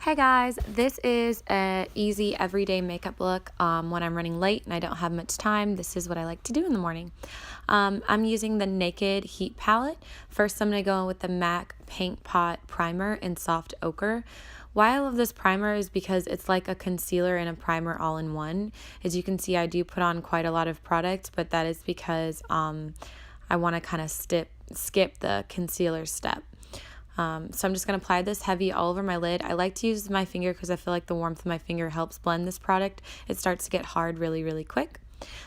Hey guys, this is a easy everyday makeup look when I'm running late and I don't have much time. This is what I like to do in the morning. I'm using the Naked Heat Palette. First, I'm going to go in with the MAC Paint Pot Primer in Soft Ochre. Why I love this primer is because it's like a concealer and a primer all in one. As you can see, I do put on quite a lot of product, but that is because I want to kind of skip the concealer step. So I'm just going to apply this heavy all over my lid. I like to use my finger because I feel like the warmth of my finger helps blend this product. It starts to get hard really quick.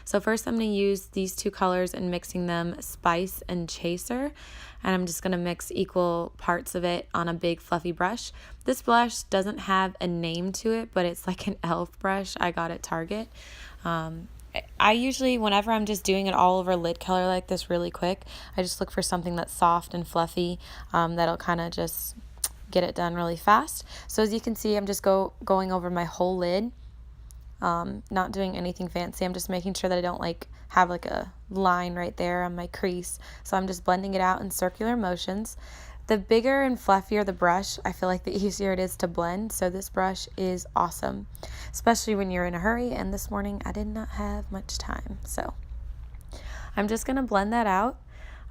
So first I'm going to use these two colors and mixing them, Spice and Chaser. And I'm just going to mix equal parts of it on a big fluffy brush. This brush doesn't have a name to it, but it's like an e.l.f. brush I got at Target. I usually, whenever I'm just doing it all over lid color like this really quick, I just look for something that's soft and fluffy that'll kind of just get it done really fast. So as you can see, I'm just going over my whole lid, not doing anything fancy. I'm just making sure that I don't have a line right there on my crease. So I'm just blending it out in circular motions. The bigger and fluffier the brush, I feel like the easier it is to blend. So this brush is awesome, especially when you're in a hurry. And this morning I did not have much time. So I'm just going to blend that out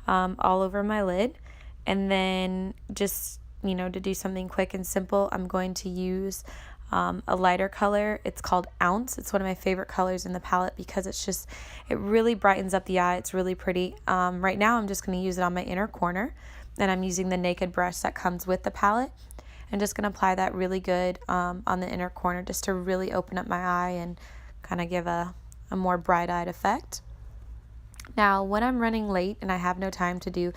all over my lid. And then just, to do something quick and simple, I'm going to use a lighter color. It's called Ounce. It's one of my favorite colors in the palette because it really brightens up the eye. It's really pretty. Right now I'm just going to use it on my inner corner. And I'm using the Naked brush that comes with the palette. I'm just going to apply that really good on the inner corner just to really open up my eye and kind of give a more bright-eyed effect. Now, when I'm running late and I have no time to do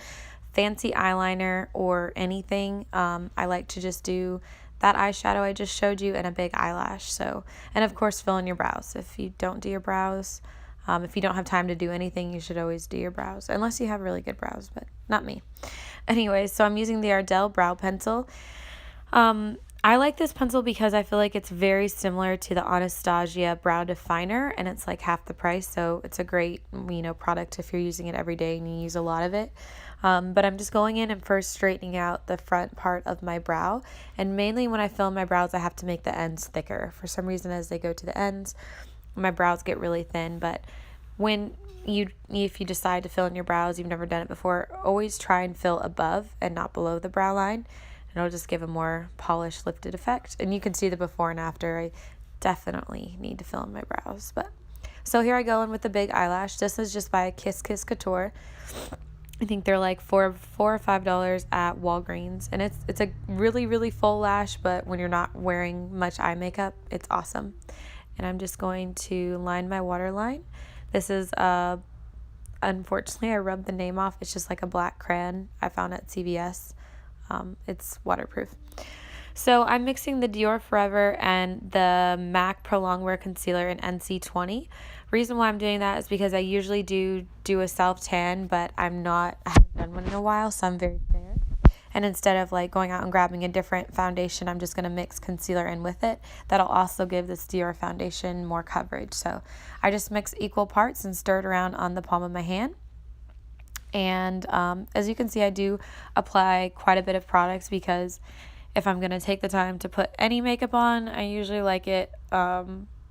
fancy eyeliner or anything, I like to just do that eyeshadow I just showed you and a big eyelash. And of course, fill in your brows. If you don't do your brows, if you don't have time to do anything, you should always do your brows, unless you have really good brows, but not me. Anyways, so I'm using the Ardell Brow Pencil. I like this pencil because I feel like it's very similar to the Anastasia Brow Definer, and it's like half the price, so it's a great, product if you're using it every day and you use a lot of it. But I'm just going in and first straightening out the front part of my brow, and mainly when I fill in my brows, I have to make the ends thicker. For some reason, as they go to the ends, my brows get really thin, but if you decide to fill in your brows, you've never done it before, always try and fill above and not below the brow line. And it'll just give a more polished, lifted effect. And you can see the before and after. I definitely need to fill in my brows. So here I go in with the big eyelash. This is just by Kiss Kiss Couture. I think they're like $4 or $5 at Walgreens. And it's a really full lash, but when you're not wearing much eye makeup, it's awesome. And I'm just going to line my waterline. This is, unfortunately, I rubbed the name off. It's just like a black crayon I found at CVS. It's waterproof. So I'm mixing the Dior Forever and the MAC Pro Longwear Concealer in NC20. Reason why I'm doing that is because I usually do a self-tan, but I haven't done one in a while, so I'm very fair. And instead of going out and grabbing a different foundation, I'm just going to mix concealer in with it. That'll also give this Dior foundation more coverage. So I just mix equal parts and stir it around on the palm of my hand. And as you can see, I do apply quite a bit of products because if I'm going to take the time to put any makeup on, I usually like it a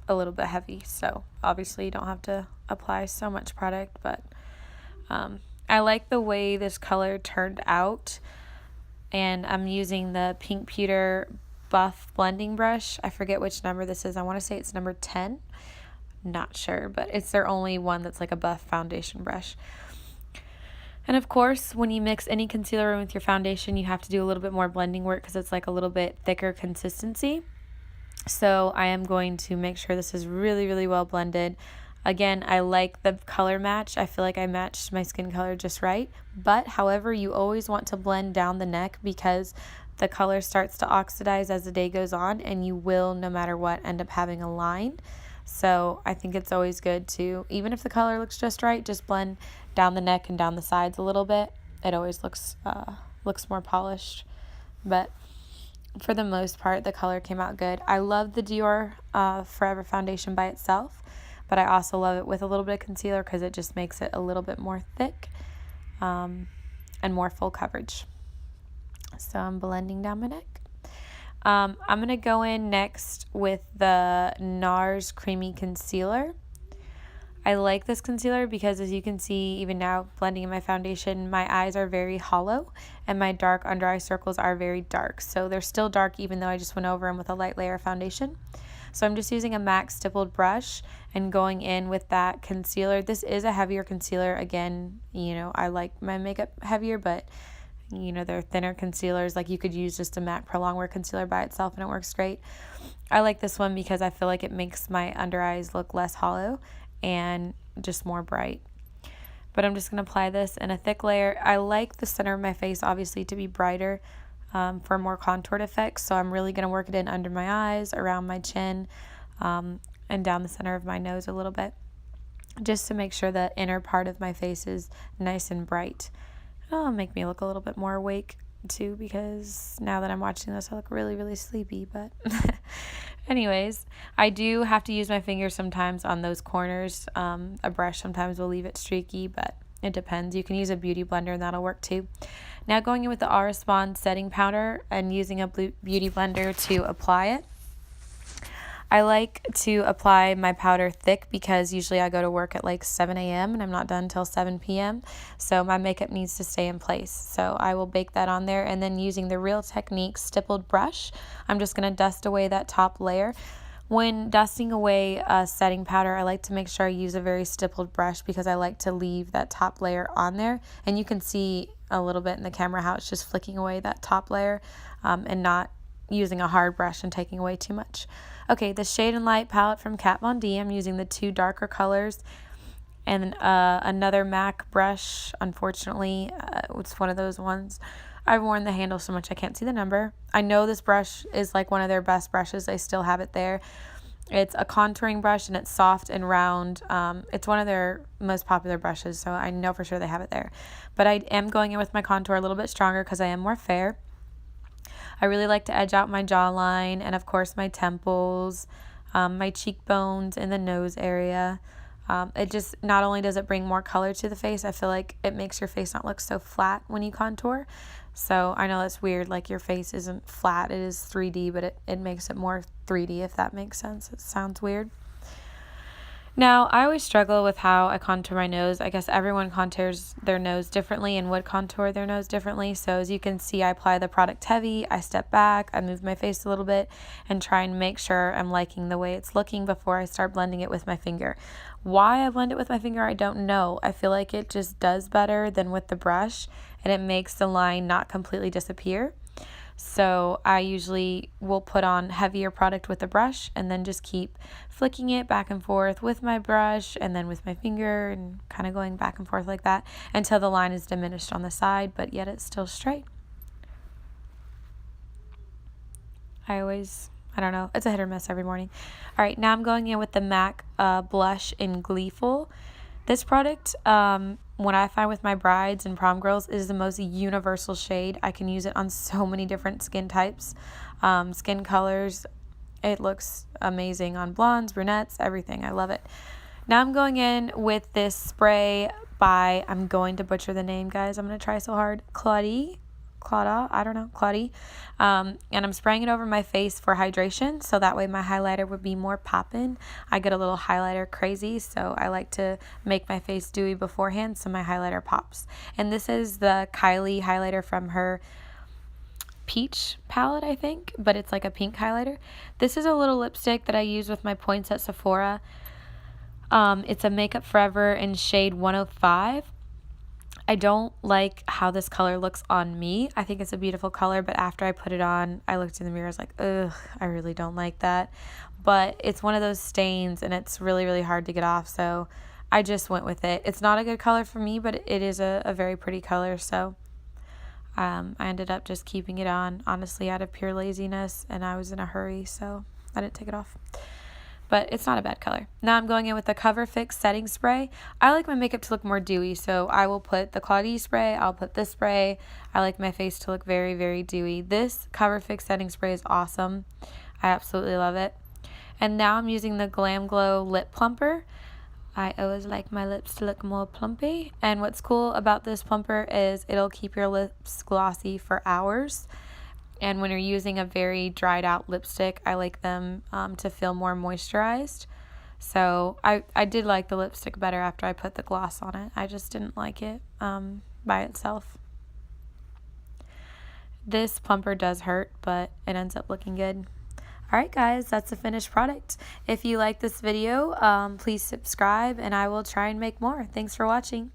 little bit heavy. So obviously you don't have to apply so much product, but I like the way this color turned out. And I'm using the Pink Pewter Buff blending brush. I forget which number this is. I want to say it's number 10. Not sure, but it's their only one that's like a buff foundation brush. And of course, when you mix any concealer in with your foundation, you have to do a little bit more blending work because it's like a little bit thicker consistency. So I am going to make sure this is really well blended. Again, I like the color match. I feel like I matched my skin color just right. But however, you always want to blend down the neck because the color starts to oxidize as the day goes on, and you will, no matter what, end up having a line. So I think it's always good to, even if the color looks just right, just blend down the neck and down the sides a little bit. It always looks more polished. But for the most part, the color came out good. I love the Dior Forever foundation by itself, but I also love it with a little bit of concealer because it just makes it a little bit more thick and more full coverage. So I'm blending down my neck. I'm going to go in next with the NARS Creamy Concealer. I like this concealer because, as you can see, even now blending in my foundation, my eyes are very hollow and my dark under eye circles are very dark. So they're still dark even though I just went over them with a light layer of foundation. So I'm just using a MAC stippled brush and going in with that concealer. This is a heavier concealer. Again, you know, I like my makeup heavier, but you know, they're thinner concealers. Like, you could use just a MAC Pro Longwear concealer by itself and it works great. I like this one because I feel like it makes my under eyes look less hollow and just more bright. But I'm just going to apply this in a thick layer. I like the center of my face obviously to be brighter for more contoured effects. So I'm really going to work it in under my eyes, around my chin, and down the center of my nose a little bit, just to make sure the inner part of my face is nice and bright. It'll make me look a little bit more awake too, because now that I'm watching this I look really, really sleepy. But anyways, I do have to use my fingers sometimes on those corners. A brush sometimes will leave it streaky, but it depends. You can use a beauty blender and that'll work too. Now going in with the Aurespond setting powder and using a beauty blender to apply it. I like to apply my powder thick because usually I go to work at like 7 a.m. and I'm not done until 7 p.m. So my makeup needs to stay in place. So I will bake that on there, and then using the Real Technique stippled brush, I'm just going to dust away that top layer. When dusting away setting powder, I like to make sure I use a very stippled brush because I like to leave that top layer on there. And you can see a little bit in the camera how it's just flicking away that top layer and not using a hard brush and taking away too much. Okay, the Shade and Light palette from Kat Von D. I'm using the two darker colors and another MAC brush. Unfortunately, it's one of those ones. I've worn the handle so much I can't see the number. I know this brush is like one of their best brushes. I still have it there. It's a contouring brush and it's soft and round. It's one of their most popular brushes, so I know for sure they have it there. But I am going in with my contour a little bit stronger because I am more fair. I really like to edge out my jawline and, of course, my temples, my cheekbones, and the nose area. It just, not only does it bring more color to the face, I feel like it makes your face not look so flat when you contour. So I know that's weird, like your face isn't flat, it is 3D, but it makes it more 3D, if that makes sense. It sounds weird. Now, I always struggle with how I contour my nose. I guess everyone contours their nose differently and would contour their nose differently. So as you can see, I apply the product heavy, I step back, I move my face a little bit and try and make sure I'm liking the way it's looking before I start blending it with my finger. Why I blend it with my finger, I don't know. I feel like it just does better than with the brush and it makes the line not completely disappear. So I usually will put on heavier product with the brush and then just keep flicking it back and forth with my brush and then with my finger and kind of going back and forth like that until the line is diminished on the side, but yet it's still straight. I don't know, it's a hit or miss every morning. All right, now I'm going in with the MAC blush in Gleeful. This product, what I find with my brides and prom girls, is the most universal shade. I can use it on so many different skin types, skin colors. It looks amazing on blondes, brunettes, everything. I love it. Now I'm going in with this spray by, I'm going to butcher the name, guys. I'm going to try so hard. Claudie. And I'm spraying it over my face for hydration, so that way my highlighter would be more poppin'. I get a little highlighter crazy, so I like to make my face dewy beforehand so my highlighter pops. And this is the Kylie highlighter from her Peach palette, I think, but it's like a pink highlighter. This is a little lipstick that I use with my points at Sephora. It's a Makeup Forever in shade 105. I don't like how this color looks on me. I think it's a beautiful color, but after I put it on, I looked in the mirror, I was like, ugh, I really don't like that. But it's one of those stains, and it's really, really hard to get off, so I just went with it. It's not a good color for me, but it is a very pretty color, so I ended up just keeping it on, honestly, out of pure laziness, and I was in a hurry, so I didn't take it off. But it's not a bad color. Now I'm going in with the Cover Fix setting spray. I like my makeup to look more dewy, so I will put the Claudie spray, I'll put this spray. I like my face to look very, very dewy. This Cover Fix setting spray is awesome. I absolutely love it. And now I'm using the Glam Glow Lip Plumper. I always like my lips to look more plumpy. And what's cool about this plumper is it'll keep your lips glossy for hours. And when you're using a very dried out lipstick, I like them to feel more moisturized. So I did like the lipstick better after I put the gloss on it. I just didn't like it by itself. This plumper does hurt, but it ends up looking good. Alright guys, that's the finished product. If you like this video, please subscribe and I will try and make more. Thanks for watching.